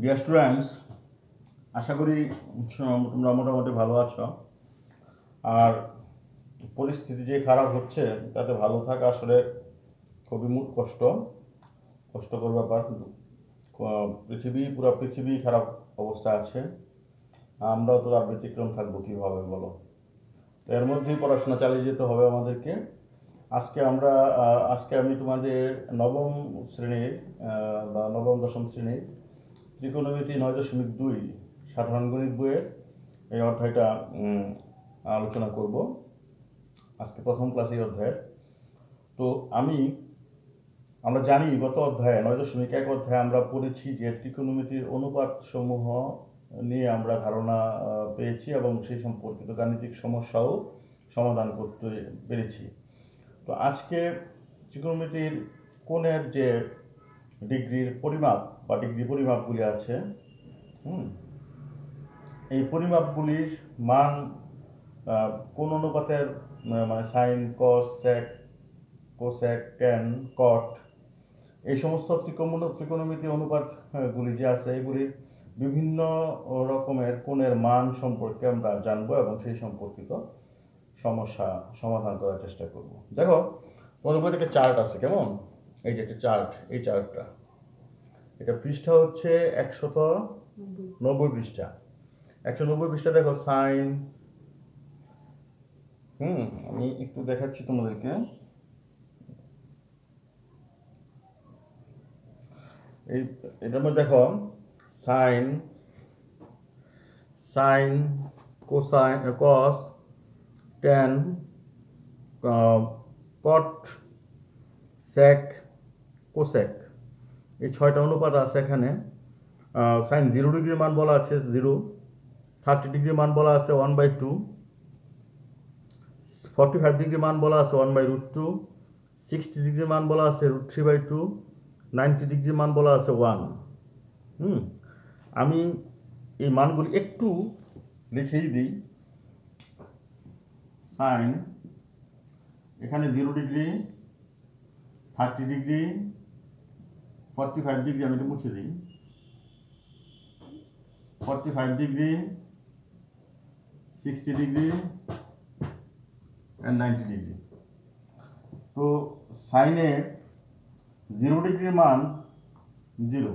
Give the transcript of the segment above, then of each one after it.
Dear students, আশা করি তোমরা মোটামুটি ভালো আছো। আর পরিস্থিতি যে খারাপ হচ্ছে তাতে ভালো থাকা আসলে খুবই কষ্টকর ব্যাপার। পুরো পৃথিবী খারাপ অবস্থা আছে, আমরাও তো তার ব্যতিক্রম থাকবো কীভাবে বলো? তো এর মধ্যেই পড়াশোনা চালিয়ে যেতে হবে আমাদেরকে। আজকে আমি তোমাদের নবম শ্রেণীর বা নবম দশম শ্রেণীর ত্রিকোণমিতি 9.2 সাধারণ গণিত বইয়ের এই অধ্যায়টা আলোচনা করব। আজকে প্রথম ক্লাস এই অধ্যায়। তো আমরা জানি গত অধ্যায়ে 9.1 অধ্যায়ে আমরা পড়েছি যে ত্রিকোণমিতির অনুপাত সমূহ নিয়ে আমরা ধারণা পেয়েছি এবং সেই সম্পর্কিত গাণিতিক সমস্যাও সমাধান করতে পেরেছি। তো আজকে ত্রিকোণমিতির কোণের যে ডিগ্রির পরিমাপ বা ডিগ্রি পরিমাপগুলি আছে, এই পরিমাপগুলির মান কোন অনুপাতের মানে সাইন, কস, সেক, কোসেক, ট্যান, কট, এই সমস্ত ত্রিকোণমিতি অনুপাতগুলি যে আছে এগুলির বিভিন্ন রকমের কোণের মান সম্পর্কে আমরা জানবো এবং সেই সম্পর্কিত সমস্যা সমাধান করার চেষ্টা করব। দেখো, তোমাদের বইতে একটা চার্ট আছে, কেমন? এই যে একটা চার্ট, এই চার্টটা, এটা পৃষ্ঠা হচ্ছে 190 পৃষ্ঠা। 190 পৃষ্ঠা দেখো, সাইন, আমি একটু দেখাচ্ছি তোমাদেরকে। এটার মধ্যে দেখো সাইন, কোসাইন, কস, ট্যান, কট, সেক, কোসেক, এই 6টা অনুপাত আছে এখানে। সাইন 0 ডিগ্রির মান বলা আছে 0, 30 ডিগ্রির মান বলা আছে 1/2, 45 ডিগ্রির মান বলা আছে 1/√2, 60 ডিগ্রির মান বলা আছে √3/2, 90 ডিগ্রির মান বলা আছে 1। আমি এই মানগুলি একটু লিখেই দিই। সাইন এখানে 0 ডিগ্রি, 30 ডিগ্রি, 45 ডিগ্রি, আমি এটা মুছে দিই, 45 ডিগ্রি, 60 ডিগ্রি and 90 ডিগ্রি। তো সাইনের 0 ডিগ্রির মান 0,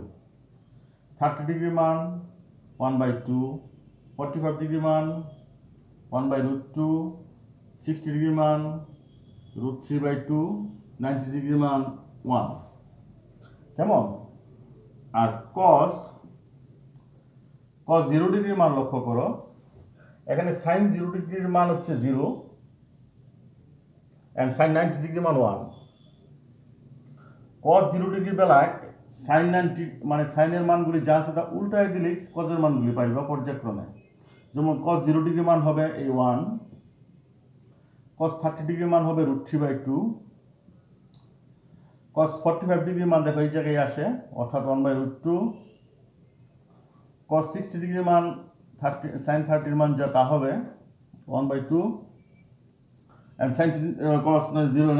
30 ডিগ্রির মান 1/2, 45 ডিগ্রির মান 1/√2, 60 ডিগ্রির মান √3/2, 90 ডিগ্রির মান 1। কেমন? আর কস 0 ডিগ্রির মান লক্ষ্য করো, এখানে সাইন 0 ডিগ্রির মান হচ্ছে 0 and সাইন 90 ডিগ্রির মান 1। কস 0 ডিগ্রির বেলায় সাইন 90 মানে সাইনের মানগুলি যা আছে তা উল্টায় দিলেই কসের মানগুলি পাইবা পর্যায়ক্রমে। যেমন কস 0 ডিগ্রির মান হবে এই 1, কস 30 ডিগ্রির মান হবে √3/2, কস 45 ডিগ্রির মান দেখো এই জায়গায় আসে অর্থাৎ 1/√2, কস 60 ডিগ্রির মান সাইন 30 মান যা তা হবে 1/2, and সাইন কস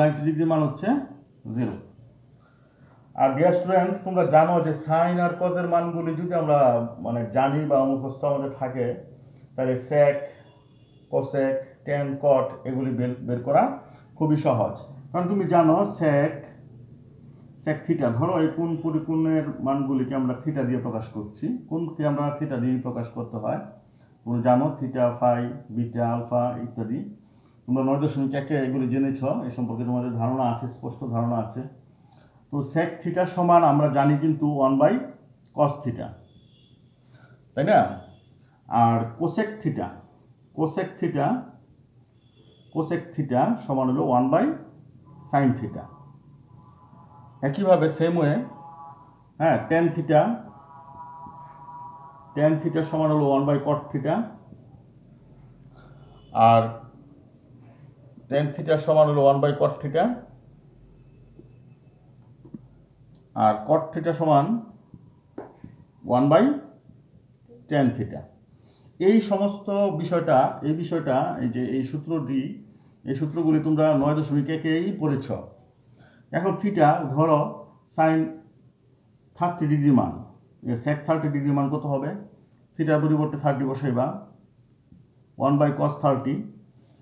90 ডিগ্রির মান হচ্ছে 0। আর ডিয়ার স্টুডেন্টস, তোমরা জানো যে সাইন আর কজের মানগুলি যদি আমরা মানে জানি বা মুখস্থ আমাদের থাকে, তাহলে সেক, কোসেক, ট্যান, কট এগুলি বের করা খুবই সহজ। কারণ তুমি জানো সেক থিটা, ধরো এই কোন পরিকোণের মানগুলিকে আমরা থিটা দিয়ে প্রকাশ করছি, কোনকে আমরা থিটা দিয়ে প্রকাশ করতে হয় তোমরা জানো, থিটা, ফাই, বিটা, আলফা ইত্যাদি। তোমরা 9.1 এগুলি জেনেছ, এই সম্পর্কে তোমাদের ধারণা আছে, স্পষ্ট ধারণা আছে। তো সেক থিটা সমান আমরা জানি কিন্তু 1/cos থিটা, তাই না? আর কোসেক থিটা সমান হলো 1/sin থিটা। একইভাবে সেম ওয়ে ট্যান থিটা সমান হলো 1/cot থিটা, আর ট্যান থিটা সমান হলো 1/cot থিটা, আর cot থিটা সমান 1/tan থিটা। এই সমস্ত বিষয়টা এই যে এই সূত্রগুলি তোমরা 9.1-এই পড়েছ। এখন থিটা ধরো সাইন 30 ডিগ্রি মান, sec 30 ডিগ্রি মান কত হবে? থিটার পরিবর্তে 30 বসাইবা, 1/cos 30।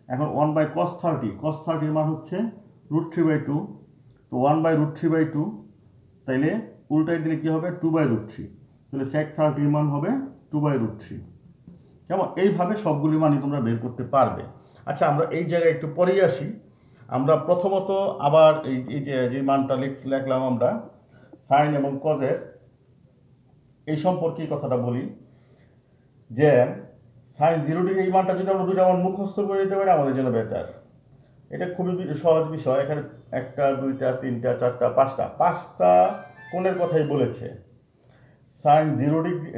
এখন 1/cos 30 এর মান হচ্ছে √3/2, তো 1/√3/2, তাইলে উল্টাই দিলে কি হবে? 2/√3, তাহলে sec 30 এর মান হবে 2/√3। কেমন? এইভাবে সবগুলি মানই তোমরা বের করতে পারবে। আচ্ছা, আমরা এই জায়গায় একটু পরেই আসি। আমরা প্রথমত আবার এই যে মানটা লিখলাম আমরা সাইন এবং কজের, এই সম্পর্কে কথাটা বলি যে সাইন 0 ডিগ্রি এই মানটা যদি আমরা দুইটা মান মুখস্থ করে দিতে পারি আমাদের জন্য বেটার। এটা খুবই সহজ বিষয়। এখানে 1টা 2টা 3টা 4টা 5টা কোণের কথাই বলেছে। সাইন 0 ডিগ্রি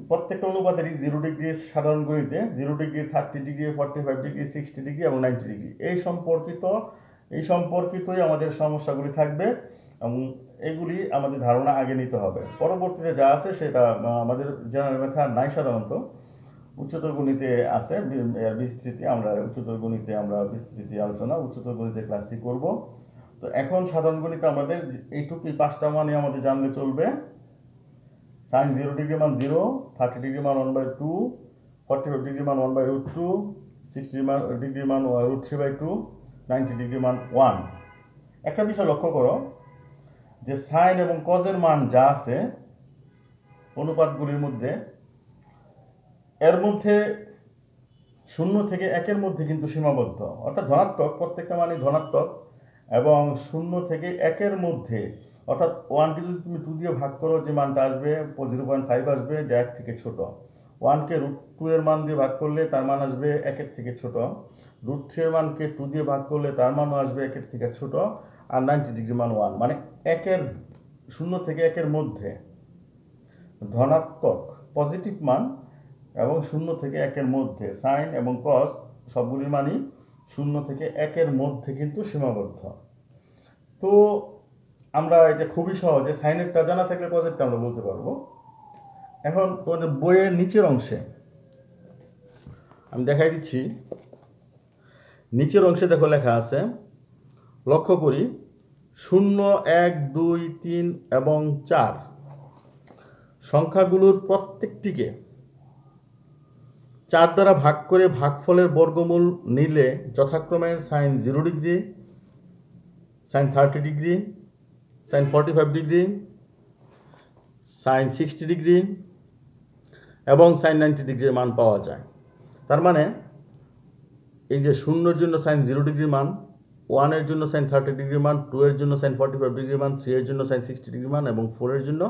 প্রত্যেকটা অনুপাতেরই 0 ডিগ্রি সাধারণ গণিতে 0 ডিগ্রি, 30 ডিগ্রি, 45 ডিগ্রি, 60 ডিগ্রি এবং 90 ডিগ্রি এই সম্পর্কিতই আমাদের সমস্যাগুলি থাকবে এবং এগুলি আমাদের ধারণা আগে নিতে হবে। পরবর্তীতে যা আছে সেটা আমাদের জেনারেল মেথড নাই সাধারণত, উচ্চতর গণিতে আছে বিস্তৃতি। আমরা উচ্চতর গণিতে বিস্তৃতি আলোচনা উচ্চতর গণিতে ক্লাসই করব। তো এখন সাধারণ গণিতে আমাদের এইটুকুই 5টা মানই আমাদের জানলে চলবে। সাইন 0 ডিগ্রি মান 0, 30 ডিগ্রি মান 1/2, 45 ডিগ্রি মান 1/√2, 60 ডিগ্রি মান √3/2, 90 ডিগ্রি মান 1। একটা বিষয় লক্ষ্য করো যে সাইন এবং কজের মান যা আছে অনুপাতগুলির মধ্যে, এর মধ্যে 0 থেকে 1-এর মধ্যে কিন্তু সীমাবদ্ধ, অর্থাৎ ধনাত্মক, প্রত্যেকটা মানই ধনাত্মক। এবং 0 থেকে 1-এর মধ্যে, অর্থাৎ 1কে যদি তুমি 2 দিয়ে ভাগ করো যে মানটা আসবে 0.5 আসবে, যা 1 থেকে ছোট। 1কে √2 এর মান দিয়ে ভাগ করলে তার মান আসবে 1-এর থেকে ছোট। √3 এর মানকে 2 দিয়ে ভাগ করলে তার মানও আসবে 1-এর থেকে ছোট। আর 90 ডিগ্রি মান 1, মানে 0 থেকে 1-এর মধ্যে ধনাত্মক পজিটিভ মান এবং 0 থেকে 1-এর মধ্যে সাইন এবং কস সবগুলির মানই 0 থেকে 1-এর মধ্যে কিন্তু সীমাবদ্ধ। তো আমরা এটা খুবই সহজে সাইনেরটা জানা থাকলে কজেরটা আমরা বলতে পারবো। এখন তোমাদের বইয়ের নিচের অংশে আমি দেখাই দিচ্ছি। নিচের অংশে দেখো লেখা আছে, লক্ষ্য করি 0, 1, 2, 3 এবং 4 সংখ্যাগুলোর প্রত্যেকটিকে 4 দ্বারা ভাগ করে ভাগফলের বর্গমূল নিলে যথাক্রমে sine 0 degree, sine 30 degree, sine 45 degree, sine 60 degree এবং সাইন 90 ডিগ্রির মান পাওয়া যায়। তার মানে এই যে 0-এর জন্য সাইন 0 ডিগ্রি মান, 1-এর জন্য সাইন 30 ডিগ্রি মান, 2-এর জন্য সাইন 45 ডিগ্রি মান, 3-এর জন্য সাইন 60 ডিগ্রি মান এবং 4-এর জন্য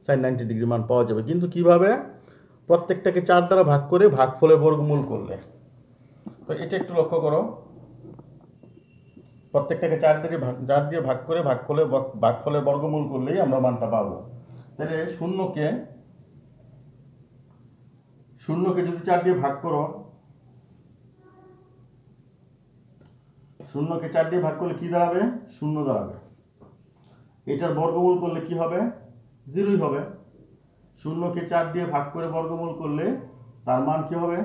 সাইন 90 ডিগ্রি মান পাওয়া যাবে। কিন্তু কিভাবে? প্রত্যেকটাকে 4 দ্বারা ভাগ করে ভাগফলের বর্গমূল করলে। তো এটা একটু লক্ষ্য করো, প্রত্যেকটাকে 4 দিয়ে ভাগ করে ভাগফলের বর্গমূল করলেই আমরা মানটা পাবো। তাহলে 0কে যদি 4 দিয়ে ভাগ করো, 0কে 4 দিয়ে ভাগ করলে কি দাঁড়াবে? 0 দাঁড়াবে। এটার বর্গমূল করলে কি হবে? 0ই হবে। 0কে 4 দিয়ে ভাগ করে বর্গমূল করলে তার মান কি হবে?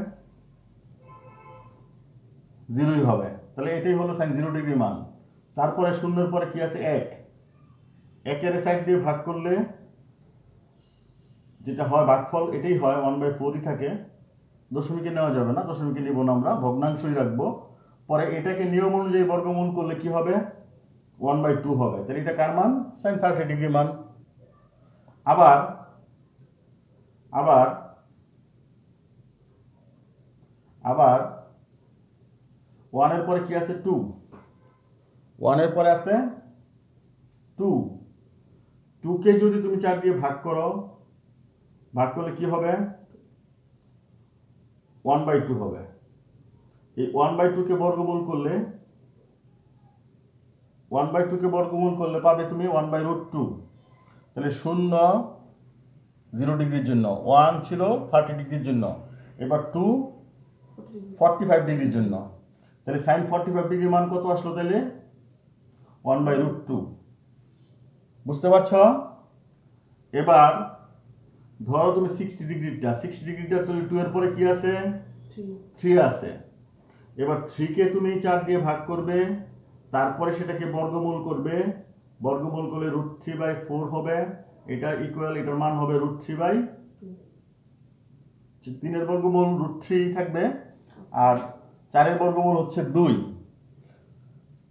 0ই হবে। তাহলে এটাই হলো সাইন 0 ডিগ্রি মান। তারপরে 0-এর পরে কি আছে? 1। 1-এর সাইড দিয়ে ভাগ করলে যেটা হয় ভাগফল এটাই হয়, 1/4ই থাকে। দশমিকে নেওয়া যাবে না, দশমিকে নিব না, আমরা ভগ্নাংশই রাখবো। পরে এটাকে নিয়ম অনুযায়ী বর্গমূল করলে কি হবে? 1/2 হবে। তাহলে এটা কার মান? সাইন 30 ডিগ্রি মান। আবার 1-এর পরে কি আছে? 2। 1-এর পরে আছে 2। 2কে যদি তুমি 4 দিয়ে ভাগ করলে কি হবে? 1/2 হবে। এই 1/2কে বর্গমূল করলে পাবে তুমি 1/√2। তাহলে 0 0 ডিগ্রির জন্য, 1 ছিল 30 ডিগ্রির জন্য, এবার 2 45 ডিগ্রির জন্য। তাহলে সাইন 45 ডিগ্রির মান কত আসলো? তাহলে 1/√2। বুঝতে পারছো? এবার ধরো তুমি 60 ডিগ্রিটা তাহলে 2 এর পরে কি আছে? 3 আছে। এবার 3কে তুমি 4 দিয়ে ভাগ করবে, তারপরে সেটাকে বর্গমূল করলে √3/4 হবে। এটা ইকুয়াল, এটার মান হবে √3/, 3 বর্গমূল √3 থাকবে, আর 4 বর্গমূল হচ্ছে 2।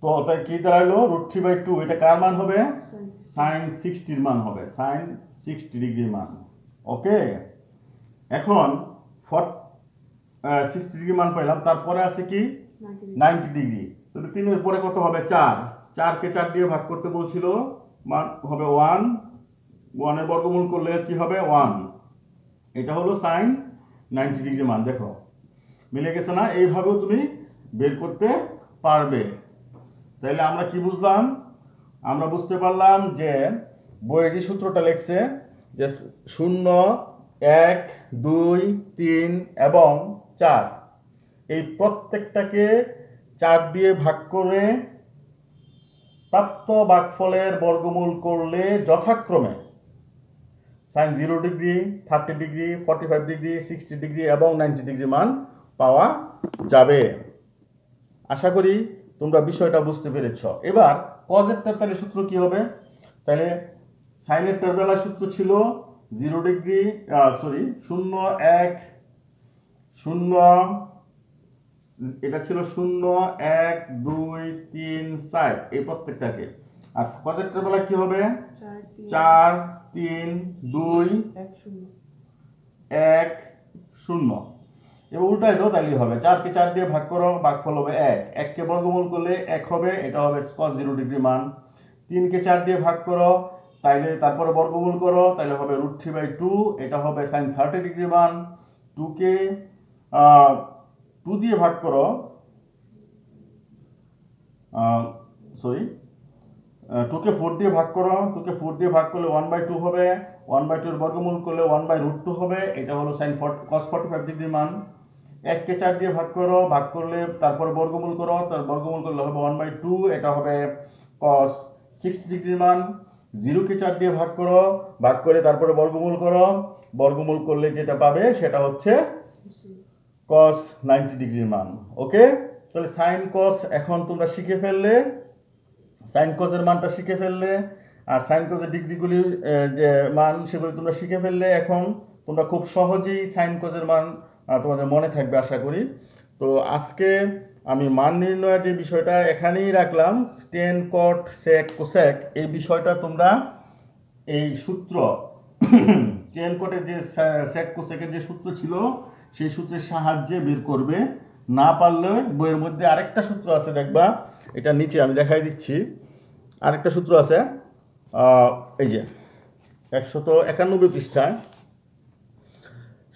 তো তাই কি দাঁড়ালো √3/2, এটা কার মান হবে? sin 60 মান হবে, sin 60 ডিগ্রির মান। ওকে, এখন 60 ডিগ্রি মান পাইলাম, তারপরে আছে কি 90 ডিগ্রি। তো 3 এর পরে কত হবে? 4, 4 কে 4 দিয়ে ভাগ করতে বলছিল, মান হবে 1, 1 এর বর্গমূল করলে কি হবে? 1। এটা হলো sin 90 ডিগ্রি মান। দেখো মিলে গেছে না? এইভাবেও তুমি বের করতে পারবে। তাহলে আমরা কি বুঝলাম? আমরা বুঝতে পারলাম যে বইয়ে যে সূত্রটা লিখছে যে 0, 1, 2, 3 এবং 4, এই প্রত্যেকটাকে 4 দিয়ে ভাগ করে প্রাপ্ত ভাগফলের বর্গমূল করলে যথাক্রমে sin 0 degree, 30 degree, 45 degree, 60 degree এবং 90 ডিগ্রি মান পাওয়া যাবে। আশা করি তোমরা বিষয়টা বুঝতে পেরেছ। এবার কজেরটার তাহলে সূত্র কি হবে? তাহলে সাইনেরটার বেলায় সূত্র ছিল 0 ডিগ্রি, 0, 1, 0, এটা ছিল 0, 1, 2, 3, 4 এই প্রত্যেকটাকে। আর কজেরটার বেলায় কি হবে? 4, 3, 2, 1, 0। এবার উল্টাই দাও, তাহলেই হবে। 4 কে 4 দিয়ে ভাগ করো, ভাগফল হবে 1, 1 কে বর্গমূল করলে 1 হবে, এটা হবে cos 0 ডিগ্রি মান। 3 কে 4 দিয়ে ভাগ করো, তাইলে তারপরে বর্গমূল করো, তাহলে হবে √3/2, এটা হবে sin 30 ডিগ্রি মান। 2 কে 2 দিয়ে ভাগ করো, সরি 2 কে 4 দিয়ে ভাগ করো, 2 কে 4 দিয়ে ভাগ করলে 1/2 হবে, 1/2 এর বর্গমূল করলে 1/√2 হবে, এটা হলো cos 45 ডিগ্রি মান। 1 কে 4 দিয়ে ভাগ করো, ভাগ করলে তারপরে বর্গমূল করো, তার বর্গমূল করলে হবে 1/2, এটা হবে cos 60 ডিগ্রি মান। 0 কে 4 দিয়ে ভাগ করো, ভাগ করে তারপরে বর্গমূল করো, বর্গমূল করলে যেটা পাবে সেটা হচ্ছে cos 90 ডিগ্রি মান। ওকে, তাহলে sin cos এখন তোমরা শিখে ফেললে, sin cos এর মানটা শিখে ফেললে, আর sin cos এর ডিগ্রিগুলি যে মান সেগুলি তোমরা শিখে ফেললে। এখন তোমরা খুব সহজেই sin cos এর মান তোমাদের মনে থাকবে আশা করি। তো আজকে আমি মান নির্ণয়ের যে বিষয়টা এখানেই রাখলাম, tan cot sec cosec, এই বিষয়টা তোমরা এই সূত্র tan cot এর যে sec cosec এর যে সূত্র ছিল সেই সূত্রের সাহায্যে বের করবে। না পারলে বইয়ের মধ্যে আরেকটা সূত্র আছে, দেখবা এটা নিচে আমি দেখাই দিচ্ছি। আরেকটা সূত্র আছে, এই যে 191 পৃষ্ঠায়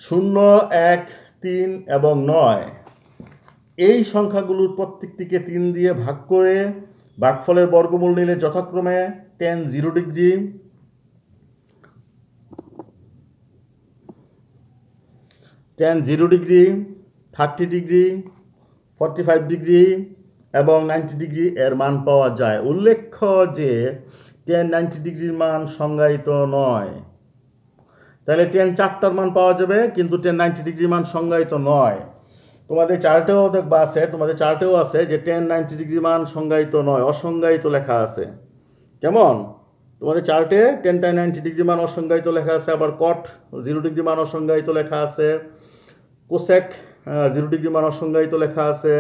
0, 1, 3 এবং 9 এই সংখ্যাগুলোর প্রত্যেকটিকে 3 দিয়ে ভাগ করে ভাগফলের বর্গমূল নিলে যথাক্রমে tan 0 degree, tan 0 degree, 30 degree, 45 degree এবং 90 ডিগ্রি এর মান পাওয়া যায়। উল্লেখ্য যে tan 90 ডিগ্রির মান সংজ্ঞায়িত নয়। তাহলে tan 4টার মান পাওয়া যাবে, কিন্তু tan 90 ডিগ্রির মান সংজ্ঞায়িত নয়। তোমাদের চার্টেও দেখবা আছে, তোমাদের চার্টেও আছে যে tan 90 ডিগ্রির মান সংজ্ঞায়িত নয়, অসংজ্ঞায়িত লেখা আছে। কেমন? তোমাদের চার্টে tan 90 ডিগ্রি মান অসংজ্ঞায়িত লেখা আছে, আবার cot 0 ডিগ্রি মান অসংজ্ঞায়িত লেখা আছে, cosec 0 ডিগ্রি মান অসংজ্ঞায়িত লেখা আছে,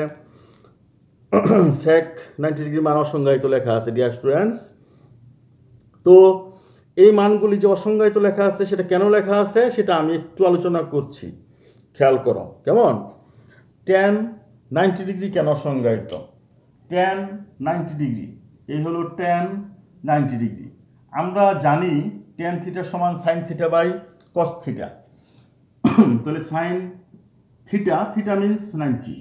sec 90 ডিগ্রি মান অসংজ্ঞায়িত লেখা আছে। ডিয়ার স্টুডেন্টস, তো এই মানগুলি যে অসংজ্ঞায়িত লেখা আছে সেটা কেন লেখা আছে সেটা আমি একটু আলোচনা করছি, খেয়াল করো। কেমন? tan 90 ডিগ্রি কেন অসংজ্ঞায়িত? tan 90 ডিগ্রি, এই হলো tan 90 ডিগ্রি। আমরা জানি tan থিটা সমান sin theta by cos theta. তাহলে sin থিটা, থিটা মিন্স 90,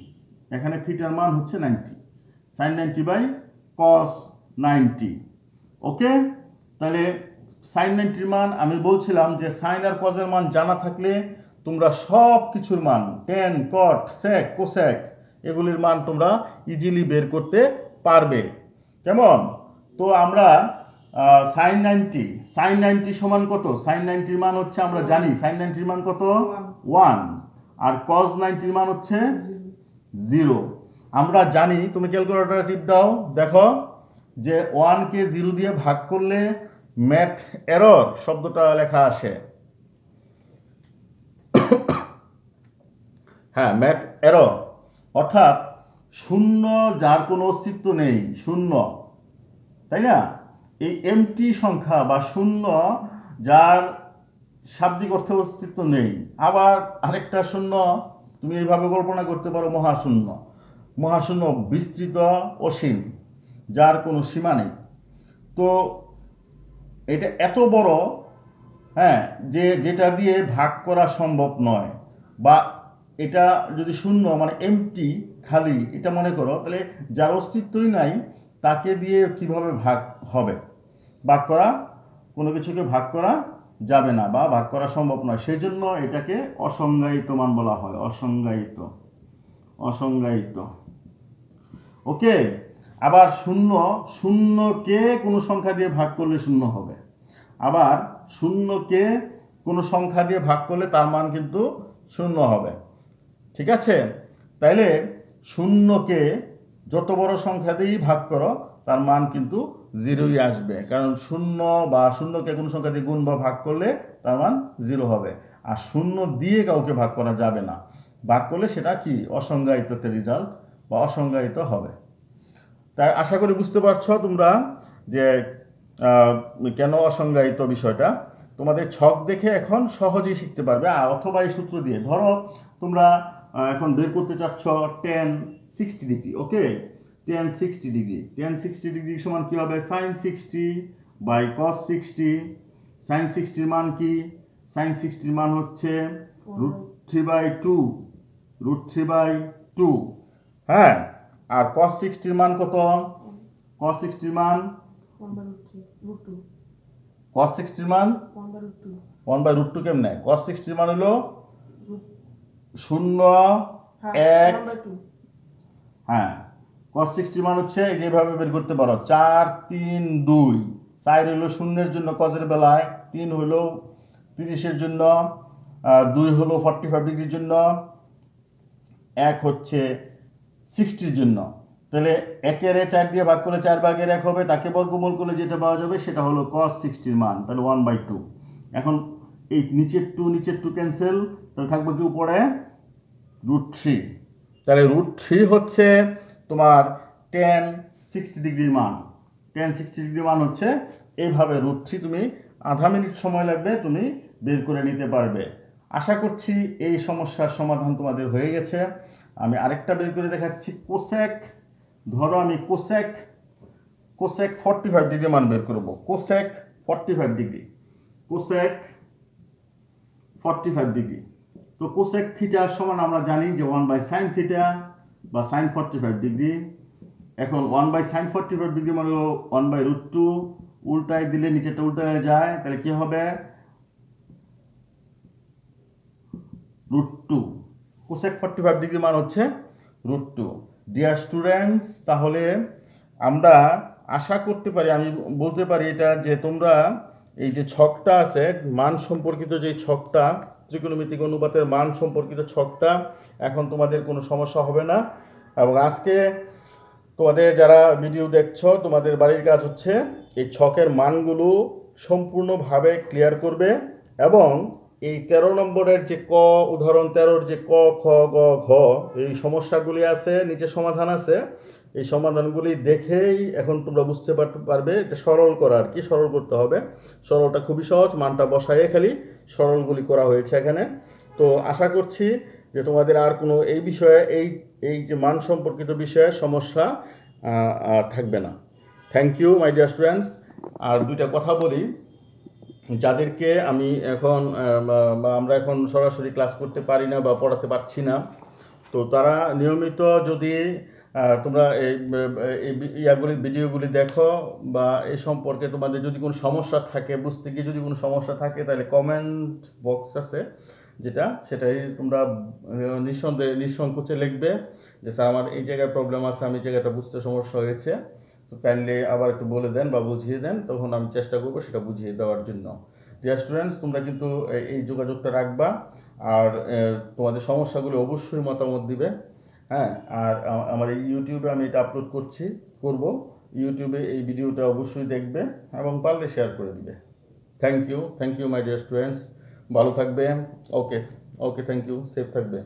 এখানে থিটার মান হচ্ছে 90, sin 90 বাই cos 90। ওকে, তাহলে sin 90 মান আমি বলছিলাম যে sin আর cos এর মান জানা থাকলে তোমরা সব কিছুর মান tan, cot, sec, cosec এগুলির মান তোমরা ইজিলি বের করতে পারবে। কেমন? তো আমরা sin 90 সমান কত? sin 90 এর মান হচ্ছে, আমরা জানি sin 90 এর মান কত? 1, আর cos 90 এর মান হচ্ছে 0। আমরা জানি, তুমি ক্যালকুলেটর টিপ দাও, দেখো যে 1 কে 0 দিয়ে ভাগ করলে ম্যাথ এরর শব্দটা লেখা আসে। হ্যাঁ, ম্যাথ এরর অর্থাৎ শূন্য যার কোনো অস্তিত্ব নেই, শূন্য, তাই না? এই এমটি সংখ্যা বা শূন্য যার শাব্দিক অর্থে অস্তিত্ব নেই। আবার আরেকটা শূন্য তুমি এইভাবে কল্পনা করতে পারো, মহাশূন্য। মহাশূন্য বিস্তৃত, অসীম, যার কোনো সীমা নেই। তো এটা এত বড়, হ্যাঁ, যেটা দিয়ে ভাগ করা সম্ভব নয়, বা এটা যদি শূন্য মানে এমটি, খালি, এটা মনে করো, তাহলে যার অস্তিত্বই নাই তাকে দিয়ে কিভাবে ভাগ হবে? ভাগ করা, কোনো কিছুকে ভাগ করা যাবে না বা ভাগ করা সম্ভব নয়। সেই জন্য এটাকে অসংজ্ঞায়িত মান বলা হয়। অসংজ্ঞায়িত, অসংজ্ঞায়িত। ওকে। আবার শূন্য, শূন্যকে কোনো সংখ্যা দিয়ে ভাগ করলে শূন্য হবে। আবার শূন্যকে কোনো সংখ্যা দিয়ে ভাগ করলে তার মান কিন্তু শূন্য হবে। ঠিক আছে? তাইলে শূন্যকে যত বড় সংখ্যা দিয়েই ভাগ করো তার মান কিন্তু জিরোই আসবে, কারণ শূন্য বা শূন্যকে কোনো সংখ্যা দিয়ে গুণ বা ভাগ করলে তার মান জিরো হবে। আর শূন্য দিয়ে কাউকে ভাগ করা যাবে না, ভাগ করলে সেটা কি অসংজ্ঞায়িত একটা রেজাল্ট বা অসংজ্ঞায়িত হবে। তাই আশা করি বুঝতে পারছো তোমরা যে কেন অসংজ্ঞায়িত বিষয়টা। তোমাদের ছক দেখে এখন সহজেই শিখতে পারবে, অথবা এই সূত্র দিয়ে। ধরো তোমরা এখন বের করতে চাচ্ছ tan 60 ডিগ্রি। ওকে, tan 60 ডিগ্রি, tan 60 ডিগ্রি সমান কি হবে? sin 60 by cos 60। sin 60 এর মান কি? sin 60 এর মান হচ্ছে √3/2, √3/2। হ্যাঁ, আর cos 60 এর মান কত? cos 60 এর মান cos 60 এর মান 1/√2। কেমনে? cos 60 এর মান হলো 0, 1। হ্যাঁ, cos 60 মান হচ্ছে যেভাবে বের করতে পারো 4, 3, 2। 4 হলো শূন্যের জন্য কজের বেলায়, 3 হলো 30-এর জন্য, 2 হলো 45 ডিগ্রির জন্য, 1 হচ্ছে 60-র জন্য। তাহলে 1-এর 4 দিয়ে ভাগ করলে 4 ভাগের 1 হবে, তাকে বর্গমূল করলে যেটা পাওয়া যাবে সেটা হলো cos 60-র মান, তাহলে 1/2। এখন এই নিচের 2 ক্যান্সেল, তাহলে থাকবে কি উপরে? √3। তাহলে √3 হচ্ছে তোমার tan 60 ডিগ্রির মান। tan 60 ডিগ্রির মান হচ্ছে এইভাবে √3। তুমি আধা মিনিট সময় লাগবে, তুমি বের করে নিতে পারবে। আশা করছি এই সমস্যার সমাধান তোমাদের হয়ে গেছে। আমি আরেকটা বের করে দেখাচ্ছি, কোসেক। ধরো আমি কোসেক 45 ডিগ্রি মান বের করব। Cosec 45 degree, cosec 45 degree. তো কোসেক থিটা সমান আমরা জানি যে 1/sin থিটা বা sin 45 ডিগ্রি। এখন 1/sin 45 ডিগ্রি মানে হলো 1/√2। উল্টায় দিলে নিচেটা উল্টায় যায়, তাহলে কি হবে? √2। কোসেক 45 ডিগ্রি মান হচ্ছে √2। ডিয়ার স্টুডেন্টস, তাহলে আমরা আশা করতে পারি, আমি বলতে পারি এটা, যে তোমরা এই যে ছকটা আছে মান সম্পর্কিত, যে ছকটা ত্রিকোণমিতিক অনুপাতের মান সম্পর্কিত ছকটা, এখন তোমাদের কোনো সমস্যা হবে না। এবং আজকে তোমাদের যারা ভিডিও দেখছো, তোমাদের বাড়ির কাজ হচ্ছে এই ছকের মানগুলো সম্পূর্ণভাবে ক্লিয়ার করবে, এবং এই 13 নম্বরের যে ক, উদাহরণ 13-র যে ক, খ, গ, ঘ, এই সমস্যাগুলি আছে, নিচে সমাধান আছে, এই সমাধানগুলি দেখেই এখন তোমরা বুঝতে পারবে এটা সরল করা আর কি, সরল করতে হবে। সরলটা খুবই সহজ, মানটা বসাইয়ে খালি সরলগুলি করা হয়েছে এখানে। তো আশা করছি যে তোমাদের আর কোনো এই বিষয়ে, এই যে মান সম্পর্কিত বিষয়ে সমস্যা থাকবে না। Thank you my dear students. আর দুইটা কথা বলি, যাদেরকে আমি এখন আমরা এখন সরাসরি ক্লাস করতে পারি না বা পড়াতে পারছি না, তো তারা নিয়মিত যদি তোমরা এই ইয়াগুলি ভিডিওগুলি দেখো, বা এই সম্পর্কে তোমাদের যদি কোনো সমস্যা থাকে, বুঝতে গিয়ে যদি কোনো সমস্যা থাকে, তাহলে কমেন্ট বক্স আছে যেটা, সেটাই তোমরা নিঃসংকোচে লিখবে যে স্যার আমার এই জায়গায় প্রবলেম আছে, আমি এই জায়গাটা বুঝতে সমস্যা হয়েছে, তো কাইন্ডলি আবার একটু বলে দেন বা বুঝিয়ে দেন, তখন আমি চেষ্টা করবো সেটা বুঝিয়ে দেওয়ার জন্য। ডিয়ার স্টুডেন্টস, তোমরা কিন্তু এই যোগাযোগটা রাখবা, আর তোমাদের সমস্যাগুলো অবশ্যই মতামত দিবে। হ্যাঁ, আর আমার এই ইউটিউবে আমি এটা আপলোড করব, ইউটিউবে এই ভিডিওটা অবশ্যই দেখবে এবং পারলে শেয়ার করে দিবে। Thank you my dear students, ভালো থাকবে। Okay okay, thank you, safe থাকবে।